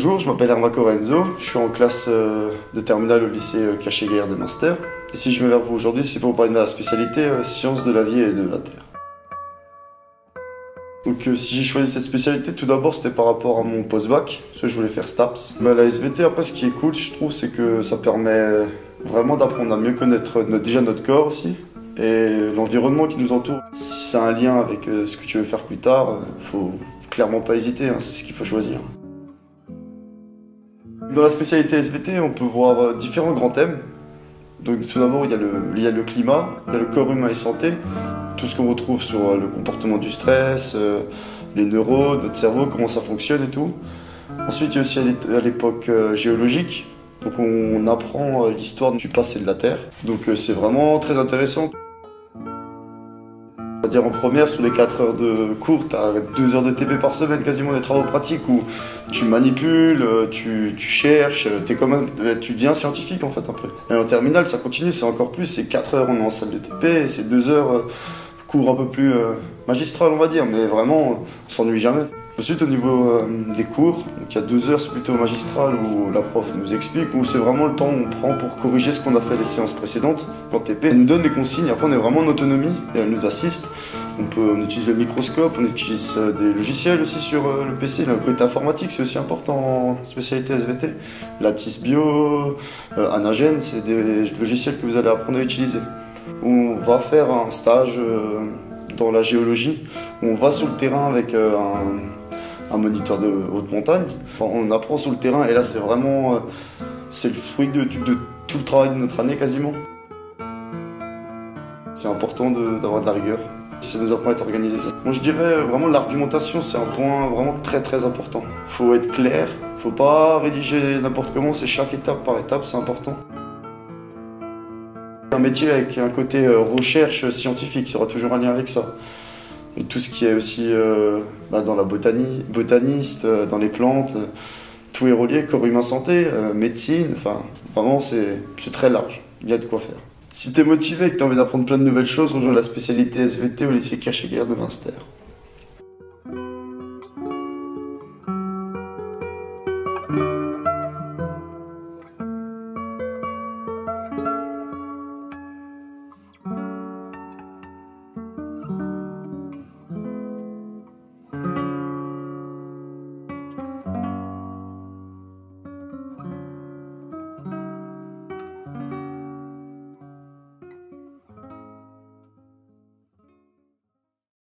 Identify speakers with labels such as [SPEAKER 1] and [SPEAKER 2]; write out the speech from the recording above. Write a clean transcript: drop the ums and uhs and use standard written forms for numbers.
[SPEAKER 1] Bonjour, je m'appelle Herma Corenzo, je suis en classe de terminale au lycée Cachet-Gaillard de Münster. Et si je viens vers vous aujourd'hui, c'est pour vous parler de ma spécialité sciences de la vie et de la terre. Donc si j'ai choisi cette spécialité, tout d'abord c'était par rapport à mon post-bac, parce que je voulais faire STAPS. Mais la SVT, après ce qui est cool, je trouve, c'est que ça permet vraiment d'apprendre à mieux connaître déjà notre corps aussi, et l'environnement qui nous entoure. Si c'est un lien avec ce que tu veux faire plus tard, faut clairement pas hésiter, hein, c'est ce qu'il faut choisir. Dans la spécialité SVT, on peut voir différents grands thèmes. Donc tout d'abord, il y a le climat, il y a le corps humain et santé, tout ce qu'on retrouve sur le comportement du stress, les neurones, notre cerveau, comment ça fonctionne et tout. Ensuite, il y a aussi à l'époque géologique, donc on apprend l'histoire du passé de la Terre. Donc c'est vraiment très intéressant. On va dire en première, sur les 4 heures de cours, tu as 2 heures de TP par semaine, quasiment des travaux pratiques où tu manipules, tu cherches, tu deviens scientifique en fait un peu. Et en terminale, ça continue, c'est encore plus, c'est 4 heures on est en salle de TP, et c'est 2 heures cours un peu plus magistral on va dire, mais vraiment on s'ennuie jamais. Ensuite au niveau des cours, donc il y a 2 heures c'est plutôt magistral où la prof nous explique, où c'est vraiment le temps où on prend pour corriger ce qu'on a fait les séances précédentes. En TP, elle nous donne les consignes, après on est vraiment en autonomie et elle nous assiste. On utilise le microscope, on utilise des logiciels aussi sur le PC. Le côté informatique c'est aussi important en spécialité SVT. Lattice Bio, Anagen, c'est des logiciels que vous allez apprendre à utiliser. On va faire un stage dans la géologie, où on va sur le terrain avec un moniteur de haute montagne. Enfin, on apprend sur le terrain et là c'est vraiment c'est le fruit de tout le travail de notre année quasiment. C'est important d'avoir de la rigueur. Ça nous apprend à être organisé. Moi je dirais vraiment l'argumentation c'est un point vraiment très important. Faut être clair, faut pas rédiger n'importe comment, c'est chaque étape par étape, c'est important. Un métier avec un côté recherche scientifique, ça aura toujours un lien avec ça. Et tout ce qui est aussi dans la botanie, botaniste, dans les plantes, tout est relié, corps humain santé, médecine, enfin vraiment c'est très large, il y a de quoi faire. Si t'es motivé et que t'as envie d'apprendre plein de nouvelles choses, rejoins la spécialité SVT au lycée Cachet-Gaillard de Münster.